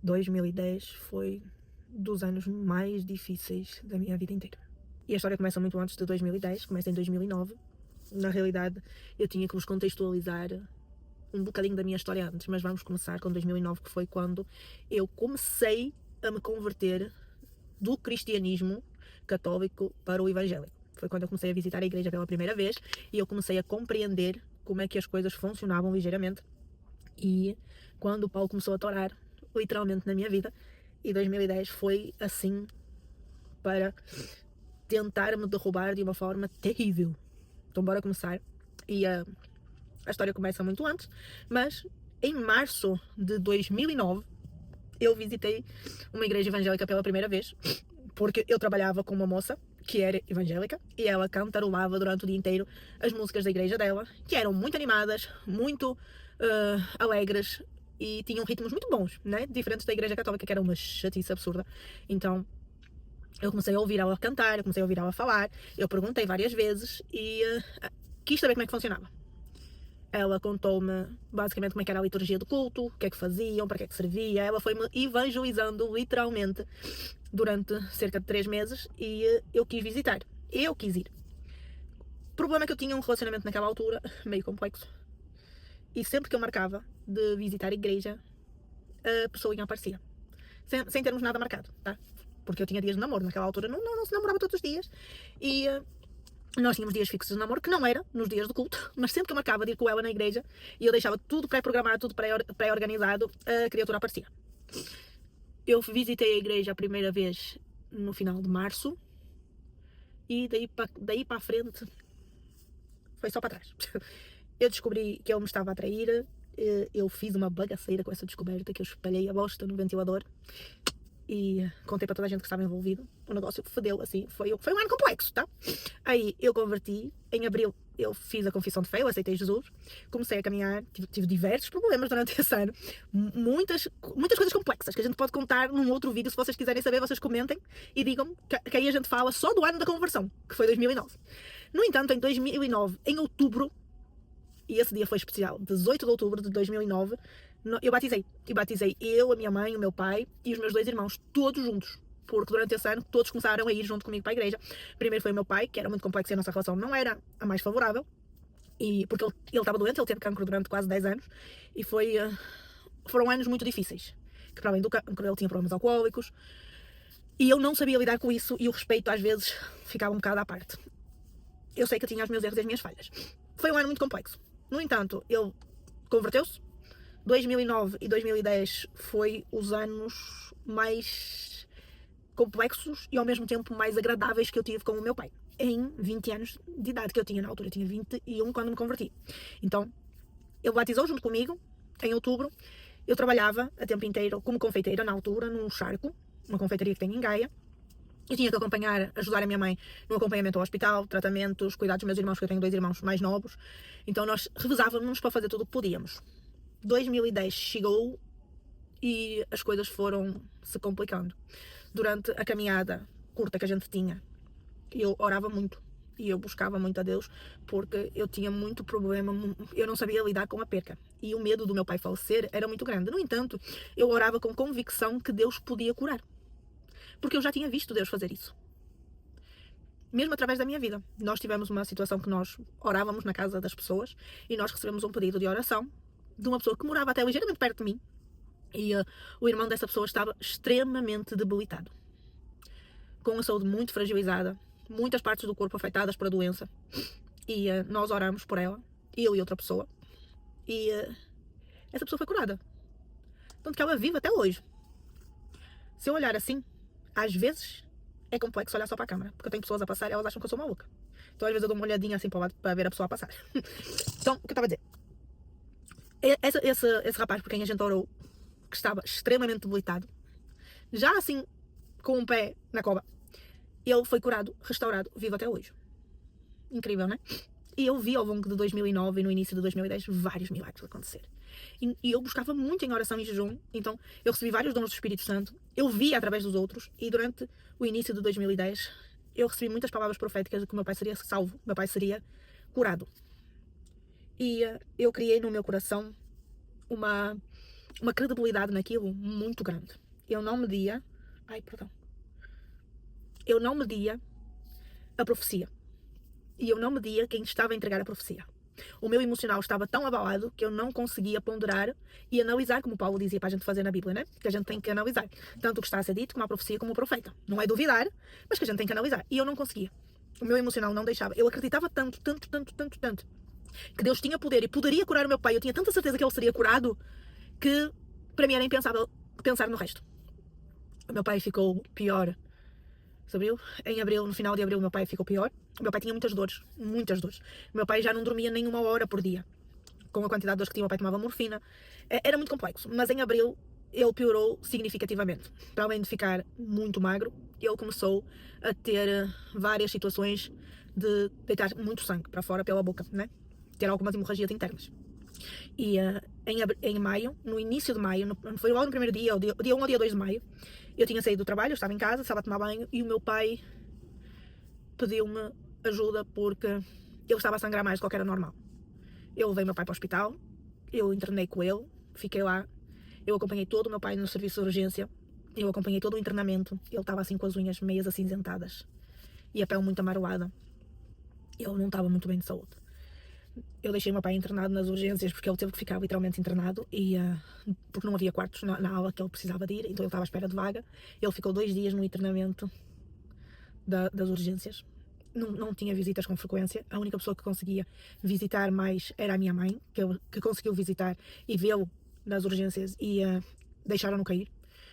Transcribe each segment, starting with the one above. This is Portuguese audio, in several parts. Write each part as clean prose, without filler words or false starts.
2010 foi dos anos mais difíceis da minha vida inteira. E a história começa muito antes de 2010, começa em 2009. Na realidade, eu tinha que vos contextualizar um bocadinho da minha história antes, mas vamos começar com 2009, que foi quando eu comecei a me converter do cristianismo católico para o evangélico. Foi quando eu comecei a visitar a igreja pela primeira vez e eu comecei a compreender como é que as coisas funcionavam ligeiramente. E quando o Paulo começou a torar, literalmente, na minha vida, e 2010 foi assim para tentar me derrubar de uma forma terrível. Então bora começar. E a história começa muito antes, mas em março de 2009 eu visitei uma igreja evangélica pela primeira vez, porque eu trabalhava com uma moça que era evangélica e ela cantarolava durante o dia inteiro as músicas da igreja dela, que eram muito animadas, muito alegres e tinham ritmos muito bons, né? Diferentes da igreja católica, que era uma chatice absurda. Então eu comecei a ouvir ela cantar, eu comecei a ouvir ela falar, eu perguntei várias vezes e quis saber como é que funcionava. Ela contou-me basicamente como é que era a liturgia do culto, o que é que faziam, para que é que servia. Ela foi-me evangelizando literalmente durante cerca de 3 meses e eu quis visitar. Eu quis ir. O problema é que eu tinha um relacionamento naquela altura meio complexo. E sempre que eu marcava de visitar a igreja, a pessoa aparecia. Sem termos nada marcado, tá? Porque eu tinha dias de namoro. Naquela altura não se namorava todos os dias. E nós tínhamos dias fixos de namoro, que não era nos dias do culto, mas sempre que eu marcava de ir com ela na igreja e eu deixava tudo pré-programado, tudo pré-organizado, a criatura aparecia. Eu visitei a igreja a primeira vez no final de março e daí para a frente foi só para trás. Eu descobri que ele me estava a atrair, eu fiz uma bagaceira com essa descoberta, que eu espalhei a bosta no ventilador e contei para toda a gente que estava envolvido. O negócio fedeu, assim, foi um ano complexo, tá? Aí eu converti, em abril eu fiz a confissão de fé, eu aceitei Jesus, comecei a caminhar, tive diversos problemas durante esse ano, muitas coisas complexas que a gente pode contar num outro vídeo. Se vocês quiserem saber, vocês comentem e digam que aí a gente fala só do ano da conversão, que foi 2009. No entanto, em 2009, em outubro, e esse dia foi especial, 18 de outubro de 2009, eu batizei. E batizei eu, a minha mãe, o meu pai e os meus 2 irmãos, todos juntos. Porque durante esse ano todos começaram a ir junto comigo para a igreja. Primeiro foi o meu pai, que era muito complexo e a nossa relação não era a mais favorável. E porque ele estava doente, ele teve cancro durante quase 10 anos. E foram anos muito difíceis. Que para além do cancro ele tinha problemas alcoólicos. E eu não sabia lidar com isso e o respeito às vezes ficava um bocado à parte. Eu sei que eu tinha os meus erros e as minhas falhas. Foi um ano muito complexo. No entanto, ele converteu-se. 2009 e 2010 foi os anos mais complexos e ao mesmo tempo mais agradáveis que eu tive com o meu pai. Em 20 anos de idade que eu tinha na altura. Eu tinha 21 quando me converti. Então, ele batizou junto comigo, em outubro. Eu trabalhava a tempo inteiro como confeiteira na altura, num charco, uma confeitaria que tem em Gaia. Eu tinha que acompanhar, ajudar a minha mãe no acompanhamento ao hospital, tratamentos, cuidar dos meus irmãos, que eu tenho 2 irmãos mais novos. Então nós revezávamos para fazer tudo o que podíamos. 2010 chegou e as coisas foram se complicando. Durante a caminhada curta que a gente tinha, eu orava muito e eu buscava muito a Deus, porque eu tinha muito problema, eu não sabia lidar com a perca. E o medo do meu pai falecer era muito grande. No entanto, eu orava com convicção que Deus podia curar. Porque eu já tinha visto Deus fazer isso. Mesmo através da minha vida. Nós tivemos uma situação que nós orávamos na casa das pessoas e nós recebemos um pedido de oração de uma pessoa que morava até ligeiramente perto de mim e o irmão dessa pessoa estava extremamente debilitado, com a saúde muito fragilizada, muitas partes do corpo afetadas por a doença, e nós oramos por ela, eu e outra pessoa, e essa pessoa foi curada. Tanto que ela vive até hoje. Se eu olhar assim, às vezes é complexo olhar só para a câmera, porque eu tenho pessoas a passar e elas acham que eu sou maluca. Então às vezes eu dou uma olhadinha assim para o lado para ver a pessoa a passar. Então, o que eu estava a dizer? Esse rapaz por quem a gente orou, que estava extremamente debilitado, já assim com um pé na cova, ele foi curado, restaurado, vivo até hoje. Incrível, não é? E eu vi ao longo de 2009 e no início de 2010 vários milagres acontecer. E eu buscava muito em oração e jejum, então eu recebi vários dons do Espírito Santo, eu via através dos outros, e durante o início de 2010 eu recebi muitas palavras proféticas de que o meu pai seria salvo, meu pai seria curado. E eu criei no meu coração uma uma credibilidade naquilo muito grande. Eu não media a profecia. E eu não media quem estava a entregar a profecia. O meu emocional estava tão abalado que eu não conseguia ponderar e analisar, como Paulo dizia para a gente fazer na Bíblia, né? Que a gente tem que analisar tanto o que está a ser dito como a profecia como o profeta. Não é duvidar, mas que a gente tem que analisar. E eu não conseguia. O meu emocional não deixava. Eu acreditava tanto, que Deus tinha poder e poderia curar o meu pai. Eu tinha tanta certeza que ele seria curado que para mim era impensável pensar no resto. O meu pai ficou pior. Em abril, no final de abril, o meu pai ficou pior. O meu pai tinha muitas dores. O meu pai já não dormia nem 1 hora por dia. Com a quantidade de dores que tinha, o meu pai tomava morfina. Era muito complexo. Mas em abril, ele piorou significativamente. Para além de ficar muito magro, ele começou a ter várias situações de deitar muito sangue para fora pela boca, né? Ter algumas hemorragias internas. E em maio, no início de maio, foi logo no primeiro dia, dia 1 ou dia 2 de maio, eu tinha saído do trabalho, eu estava em casa, estava a tomar banho e o meu pai pediu-me ajuda porque ele estava a sangrar mais do que era normal. Eu levei meu pai para o hospital, eu internei com ele, fiquei lá, eu acompanhei todo o meu pai no serviço de urgência, eu acompanhei todo o internamento, ele estava assim com as unhas meias acinzentadas e a pele muito amaroada, ele não estava muito bem de saúde. Eu deixei meu pai internado nas urgências porque ele teve que ficar literalmente internado e porque não havia quartos na aula que ele precisava de ir, então ele estava à espera de vaga. Ele ficou 2 dias no internamento das urgências. Não tinha visitas com frequência. A única pessoa que conseguia visitar mais era a minha mãe, que conseguiu visitar e vê-lo nas urgências e deixaram-no cair,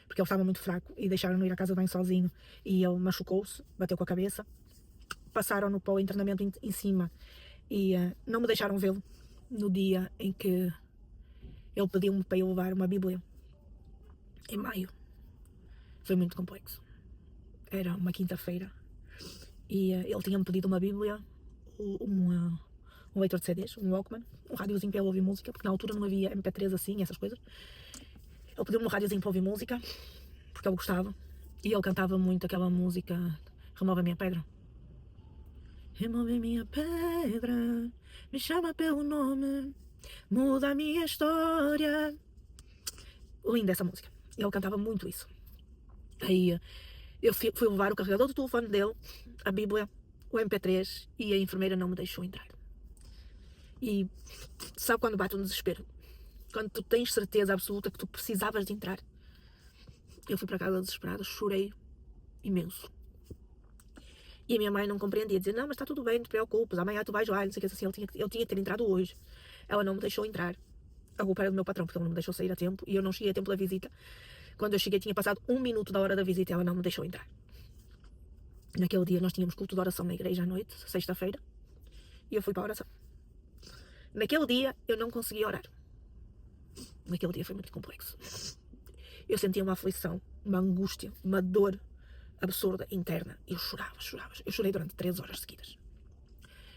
porque ele estava muito fraco e deixaram-no ir à casa de banho sozinho e ele machucou-se, bateu com a cabeça. Passaram-no para o internamento em cima e não me deixaram vê-lo no dia em que ele pediu-me para eu levar uma Bíblia, em maio. Foi muito complexo. Era uma quinta-feira e ele tinha-me pedido uma Bíblia, um leitor de CDs, um Walkman, um rádiozinho para ele ouvir música, porque na altura não havia MP3 assim, essas coisas. Ele pediu-me um rádiozinho para ouvir música, porque ele gostava, e ele cantava muito aquela música Remove a Minha Pedra. Remove minha pedra, me chama pelo nome, muda a minha história. Linda essa música. Ele cantava muito isso. Aí eu fui levar o carregador do telefone dele, a Bíblia, o MP3 e a enfermeira não me deixou entrar. E sabe quando bate um desespero? Quando tu tens certeza absoluta que tu precisavas de entrar. Eu fui para casa desesperada, chorei imenso. E a minha mãe não compreendia, dizia, não, mas está tudo bem, não te preocupes, amanhã tu vais lá, não sei o que, assim, eu tinha que ter entrado hoje. Ela não me deixou entrar. A culpa era do meu patrão, porque ele não me deixou sair a tempo, e eu não cheguei a tempo da visita. Quando eu cheguei tinha passado 1 minuto da hora da visita e ela não me deixou entrar. Naquele dia nós tínhamos culto de oração na igreja à noite, sexta-feira, e eu fui para a oração. Naquele dia eu não consegui orar. Naquele dia foi muito complexo. Eu sentia uma aflição, uma angústia, uma dor absurda, interna. Eu chorava. Eu chorei durante 3 horas seguidas.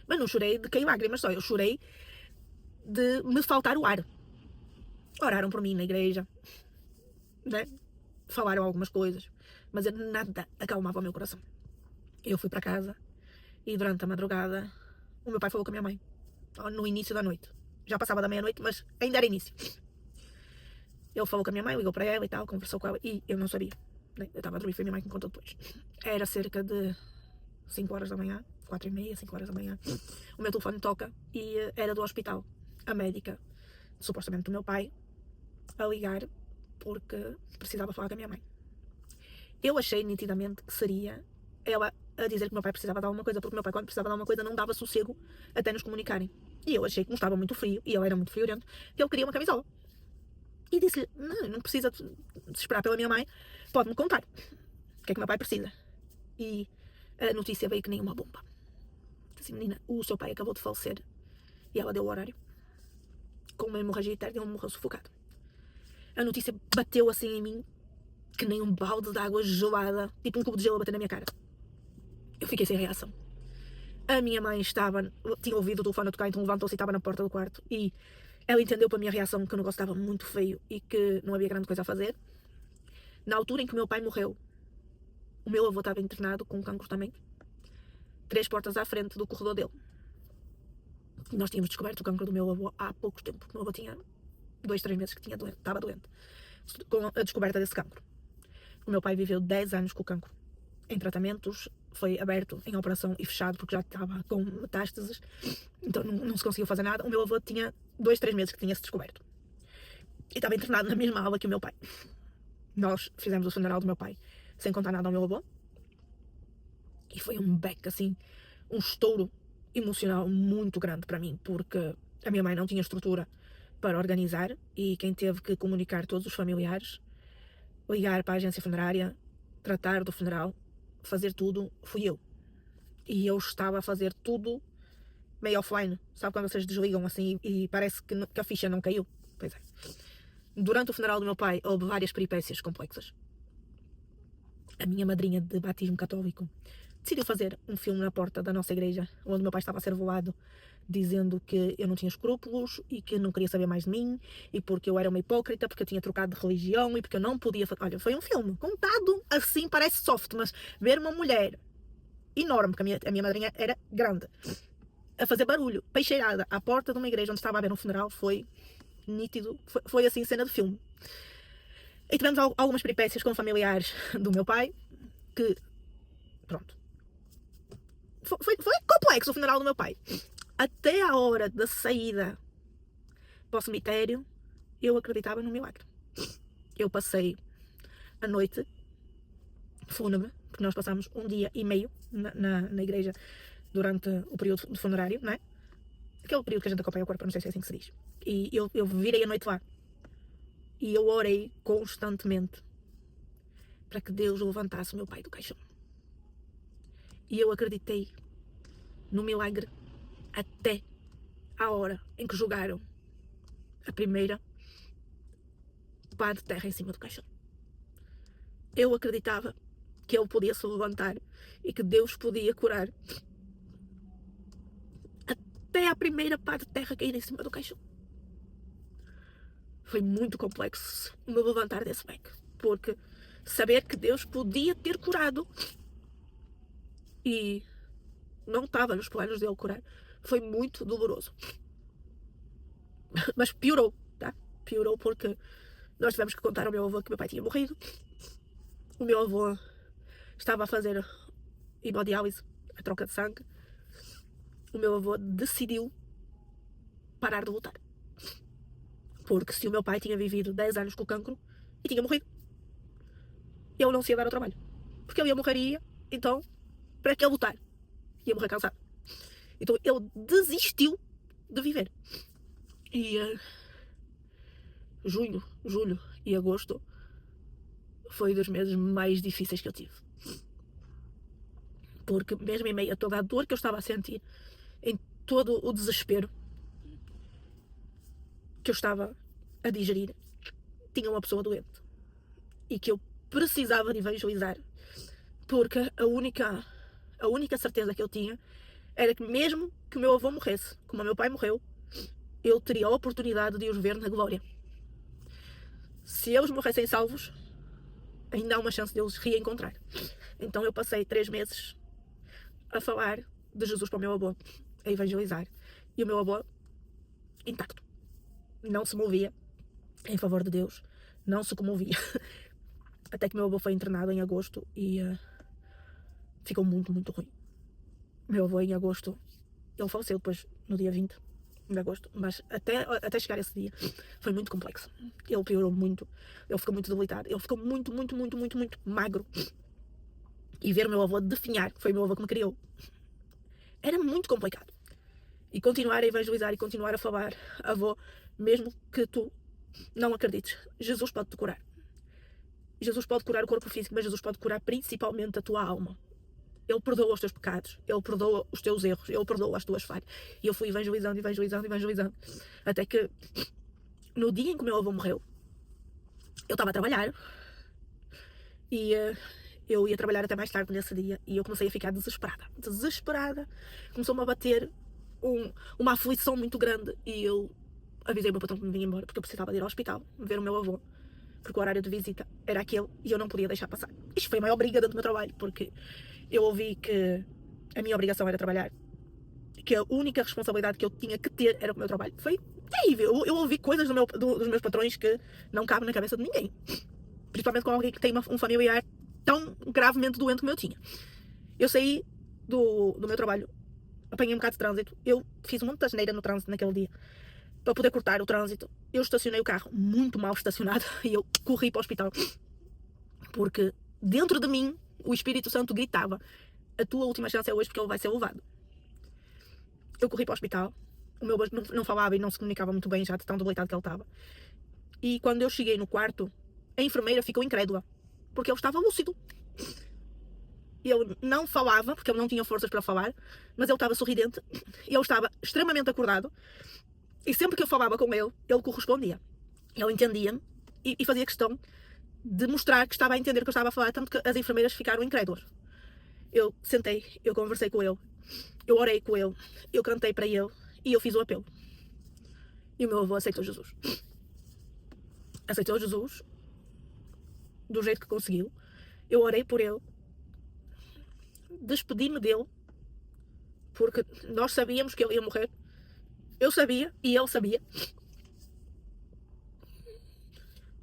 Mas não chorei de cair lágrimas só, eu chorei de me faltar o ar. Oraram por mim na igreja, né? Falaram algumas coisas, mas nada acalmava o meu coração. Eu fui para casa e durante a madrugada o meu pai falou com a minha mãe, no início da noite. Já passava da meia-noite, mas ainda era início. Ele falou com a minha mãe, ligou para ela e tal, conversou com ela e eu não sabia. Eu estava a dormir, foi a minha mãe que me contou depois. Era cerca de 5 horas da manhã, 4h30, 5 horas da manhã. O meu telefone toca e era do hospital. A médica, supostamente do meu pai, a ligar porque precisava falar com a minha mãe. Eu achei nitidamente que seria ela a dizer que o meu pai precisava de alguma coisa, porque o meu pai, quando precisava de alguma coisa, não dava sossego até nos comunicarem. E eu achei que, como estava muito frio, e ele era muito friorento, que ele queria uma camisola. E disse-lhe, não precisa de esperar pela minha mãe, pode-me contar o que é que o meu pai precisa. E a notícia veio que nem uma bomba. Disse, menina, o seu pai acabou de falecer. E ela deu o horário. Com uma hemorragia interna, ele morreu sufocado. A notícia bateu assim em mim, que nem um balde de água gelada, tipo um cubo de gelo a bater na minha cara. Eu fiquei sem reação. A minha mãe tinha ouvido o telefone a tocar, então levantou-se e estava na porta do quarto. E ela entendeu para a minha reação que o negócio estava muito feio e que não havia grande coisa a fazer. Na altura em que o meu pai morreu, o meu avô estava internado com cancro também, 3 portas à frente do corredor dele. Nós tínhamos descoberto o cancro do meu avô há pouco tempo. O meu avô tinha 2, 3 meses que estava doente, com a descoberta desse cancro. O meu pai viveu 10 anos com o cancro, em tratamentos, foi aberto em operação e fechado porque já estava com metástases, então não se conseguiu fazer nada. O meu avô tinha 2, 3 meses que tinha-se descoberto e estava internado na mesma aula que o meu pai. Nós fizemos o funeral do meu pai sem contar nada ao meu avô e foi um beco assim, um estouro emocional muito grande para mim, porque a minha mãe não tinha estrutura para organizar e quem teve que comunicar todos os familiares, ligar para a agência funerária, tratar do funeral, fazer tudo, fui eu. E eu estava a fazer tudo meio offline. Sabe quando vocês desligam assim e parece que a ficha não caiu? Pois é. Durante o funeral do meu pai houve várias peripécias complexas. A minha madrinha de batismo católico decidiu fazer um filme na porta da nossa igreja, onde meu pai estava a ser velado, dizendo que eu não tinha escrúpulos e que não queria saber mais de mim, e porque eu era uma hipócrita, porque eu tinha trocado de religião e porque eu não podia fazer. Olha, foi um filme contado assim, parece soft, mas ver uma mulher enorme, porque a minha madrinha era grande, a fazer barulho, peixeirada, à porta de uma igreja onde estava a haver um funeral, foi nítido, foi assim cena de filme. E tivemos algumas peripécias com familiares do meu pai, que, pronto, foi complexo o funeral do meu pai. Até a hora da saída para o cemitério, eu acreditava no milagre. Eu passei a noite fúnebre, porque nós passámos 1 dia e meio na igreja durante o período de funerário, não é? Aquele período que a gente acompanha o corpo, não sei se é assim que se diz. E eu virei a noite lá. E eu orei constantemente para que Deus levantasse o meu pai do caixão. E eu acreditei no milagre até à hora em que jogaram a primeira pá de terra em cima do caixão. Eu acreditava que ele podia se levantar e que Deus podia curar até a primeira pá de terra cair em cima do caixão. Foi muito complexo me levantar desse beco, porque saber que Deus podia ter curado e não estava nos planos dele curar foi muito doloroso. Mas piorou, tá? Piorou porque nós tivemos que contar ao meu avô que meu pai tinha morrido. O meu avô estava a fazer hemodiálise, a troca de sangue. O meu avô decidiu parar de lutar. Porque se o meu pai tinha vivido 10 anos com o cancro e tinha morrido, ele não se ia dar ao trabalho. Porque ele ia morrer e ia, então, para que ele lutar? Ia morrer cansado. Então ele desistiu de viver. E junho, julho e agosto foi dos meses mais difíceis que eu tive. Porque mesmo em meio a toda a dor que eu estava a sentir, em todo o desespero que eu estava a digerir, tinha uma pessoa doente e que eu precisava de evangelizar, porque a única certeza que eu tinha era que mesmo que o meu avô morresse, como o meu pai morreu, eu teria a oportunidade de os ver na glória. Se eles morressem salvos, ainda há uma chance de eles reencontrar. Então eu passei 3 meses a falar de Jesus para o meu avô, a evangelizar, e o meu avô intacto, não se movia em favor de Deus, não se comovia. Até que meu avô foi internado em agosto e ficou muito, muito ruim. Meu avô em agosto, ele faleceu depois no dia 20 de agosto, mas até chegar esse dia foi muito complexo. Ele piorou muito, ele ficou muito debilitado, ele ficou muito, muito, muito, muito, muito magro. E ver o meu avô definhar, que foi o meu avô que me criou, era muito complicado. E continuar a evangelizar e continuar a falar, avô, mesmo que tu não acredites, Jesus pode te curar. Jesus pode curar o corpo físico, mas Jesus pode curar principalmente a tua alma. Ele perdoa os teus pecados, Ele perdoa os teus erros, Ele perdoa as tuas falhas. E eu fui evangelizando, até que no dia em que o meu avô morreu, eu estava a trabalhar e eu ia trabalhar até mais tarde nesse dia e eu comecei a ficar desesperada. Começou-me a bater uma aflição muito grande e eu avisei o meu patrão que me vinha embora porque eu precisava de ir ao hospital ver o meu avô, porque o horário de visita era aquele e eu não podia deixar passar. Isto foi a maior briga dentro do meu trabalho, porque eu ouvi que a minha obrigação era trabalhar, que a única responsabilidade que eu tinha que ter era com o meu trabalho. Foi E aí, eu ouvi coisas dos meus patrões que não cabem na cabeça de ninguém. Principalmente com alguém que tem um familiar tão gravemente doente como eu tinha. Eu saí do meu trabalho, apanhei um bocado de trânsito, eu fiz um monte de asneira no trânsito naquele dia, para poder cortar o trânsito. Eu estacionei o carro muito mal estacionado e eu corri para o hospital, porque dentro de mim o Espírito Santo gritava: a tua última chance é hoje, porque ele vai ser levado. Eu corri para o hospital, o meu avô não falava e não se comunicava muito bem, já de tão debilitado que ele estava. E quando eu cheguei no quarto, a enfermeira ficou incrédula, porque ele estava lúcido. Ele não falava, porque ele não tinha forças para falar, mas ele estava sorridente, e ele estava extremamente acordado, e sempre que eu falava com ele, ele correspondia. Ele entendia-me e fazia questão de mostrar que estava a entender o que eu estava a falar, tanto que as enfermeiras ficaram incrédulas. Eu sentei, eu conversei com ele, eu orei com ele, eu cantei para ele e eu fiz o apelo. E o meu avô aceitou Jesus. Aceitou Jesus do jeito que conseguiu. Eu orei por ele, despedi-me dele, porque nós sabíamos que ele ia morrer. Eu sabia e ele sabia.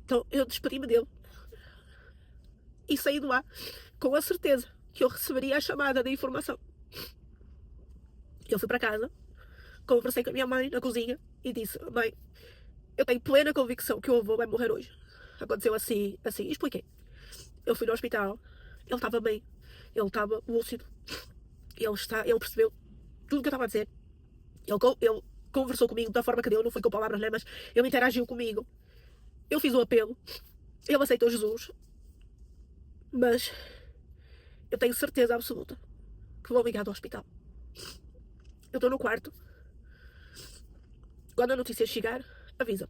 Então eu despedi-me dele e saí de lá com a certeza que eu receberia a chamada de informação. Eu fui para casa, conversei com a minha mãe na cozinha e disse: mãe, eu tenho plena convicção que o avô vai morrer hoje. Aconteceu assim, assim, e expliquei. Eu fui no hospital, ele estava bem, ele estava lúcido, ele percebeu tudo o que eu estava a dizer. Ele conversou comigo da forma que deu, não foi com palavras, né, mas ele interagiu comigo. Eu fiz o apelo, ele aceitou Jesus, mas eu tenho certeza absoluta que vou ligar do hospital. Eu estou no quarto. Quando a notícia chegar, avisa.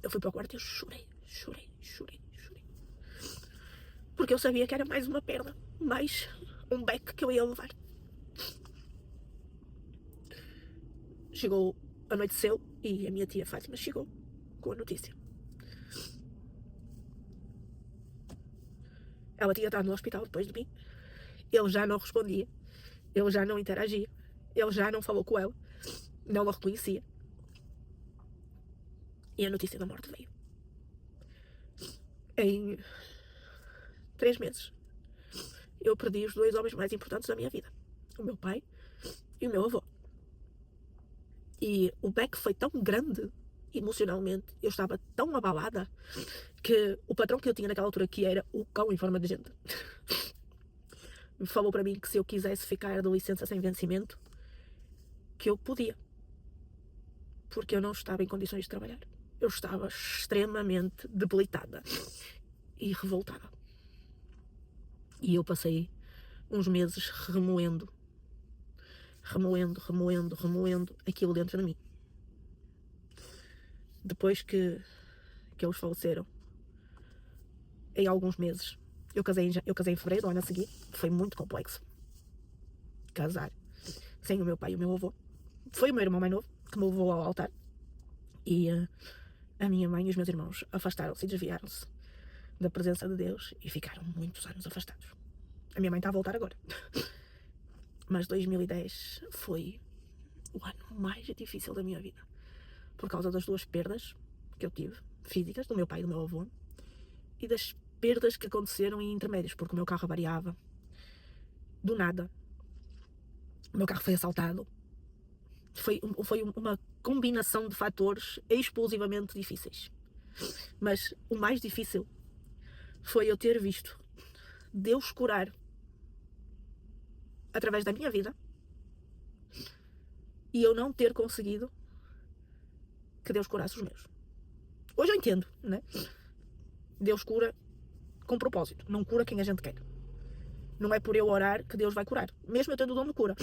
Eu fui para o quarto e eu chorei. Porque eu sabia que era mais uma perda, mais um beco que eu ia levar. Chegou, anoiteceu e a minha tia Fátima chegou com a notícia. Ela tinha estado no hospital depois de mim. Ele já não respondia, ele já não interagia, ele já não falou com ela, não a reconhecia. E a notícia da morte veio. Em 3 meses, eu perdi os 2 homens mais importantes da minha vida: o meu pai e o meu avô. E o back foi tão grande emocionalmente, eu estava tão abalada, que o patrão que eu tinha naquela altura, que era o cão em forma de gente, falou para mim que se eu quisesse ficar de licença sem vencimento, que eu podia, porque eu não estava em condições de trabalhar. Eu estava extremamente debilitada e revoltada. E eu passei uns meses remoendo aquilo dentro de mim. Depois que eles faleceram, em alguns meses, eu casei em fevereiro do ano a seguir. Foi muito complexo casar sem o meu pai e o meu avô. Foi o meu irmão mais novo que me levou ao altar, e a minha mãe e os meus irmãos afastaram-se e desviaram-se da presença de Deus e ficaram muitos anos afastados. A minha mãe está a voltar agora. Mas 2010 foi o ano mais difícil da minha vida, por causa das 2 perdas que eu tive, físicas, do meu pai e do meu avô, e das perdas que aconteceram em intermédios, porque o meu carro variava do nada. O meu carro foi assaltado. Foi uma combinação de fatores explosivamente difíceis. Mas o mais difícil foi eu ter visto Deus curar através da minha vida e eu não ter conseguido que Deus curasse os meus. Hoje eu entendo, né? Deus cura com propósito, não cura quem a gente quer. Não é por eu orar que Deus vai curar, mesmo eu tendo o dom de cura.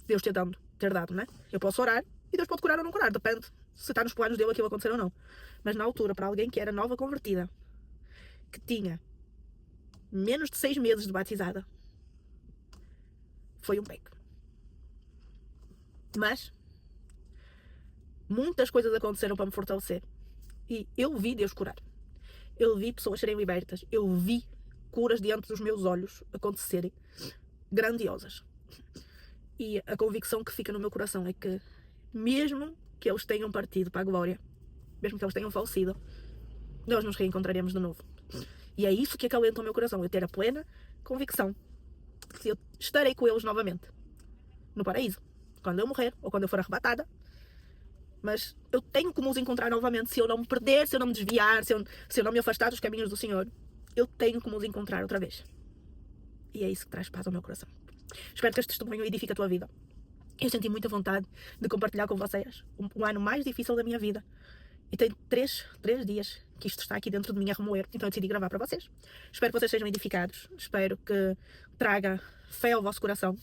Deus ter dado, né? Eu posso orar e Deus pode curar ou não curar, depende se está nos planos dele aquilo acontecer ou não. Mas na altura, para alguém que era nova convertida, que tinha menos de 6 meses de batizada, foi um pecado. Mas muitas coisas aconteceram para me fortalecer e eu vi Deus curar. Eu vi pessoas serem libertas, eu vi curas diante dos meus olhos acontecerem, grandiosas. E a convicção que fica no meu coração é que mesmo que eles tenham partido para a glória, mesmo que eles tenham falecido, nós nos reencontraremos de novo. E é isso que acalenta o meu coração, eu ter a plena convicção que eu estarei com eles novamente no paraíso, quando eu morrer ou quando eu for arrebatada. Mas eu tenho como os encontrar novamente se eu não me perder, se eu não me desviar, se eu não me afastar dos caminhos do Senhor. Eu tenho como os encontrar outra vez. E é isso que traz paz ao meu coração. Espero que este testemunho edifique a tua vida. Eu senti muita vontade de compartilhar com vocês o ano mais difícil da minha vida. E tem três dias que isto está aqui dentro de mim a remoer. Então eu decidi gravar para vocês. Espero que vocês sejam edificados. Espero que traga fé ao vosso coração.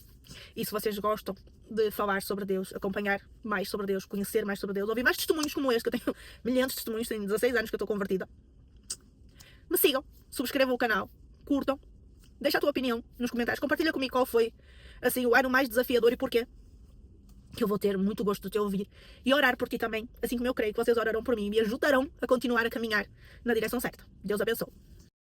E se vocês gostam de falar sobre Deus, acompanhar mais sobre Deus, conhecer mais sobre Deus, ouvir mais testemunhos como este, que eu tenho milhares de testemunhos, tenho 16 anos que eu estou convertida, me sigam, subscrevam o canal, curtam, deixa a tua opinião nos comentários, compartilha comigo qual foi assim o ano mais desafiador e porquê, que eu vou ter muito gosto de te ouvir e orar por ti também, assim como eu creio que vocês orarão por mim e me ajudarão a continuar a caminhar na direção certa. Deus abençoe.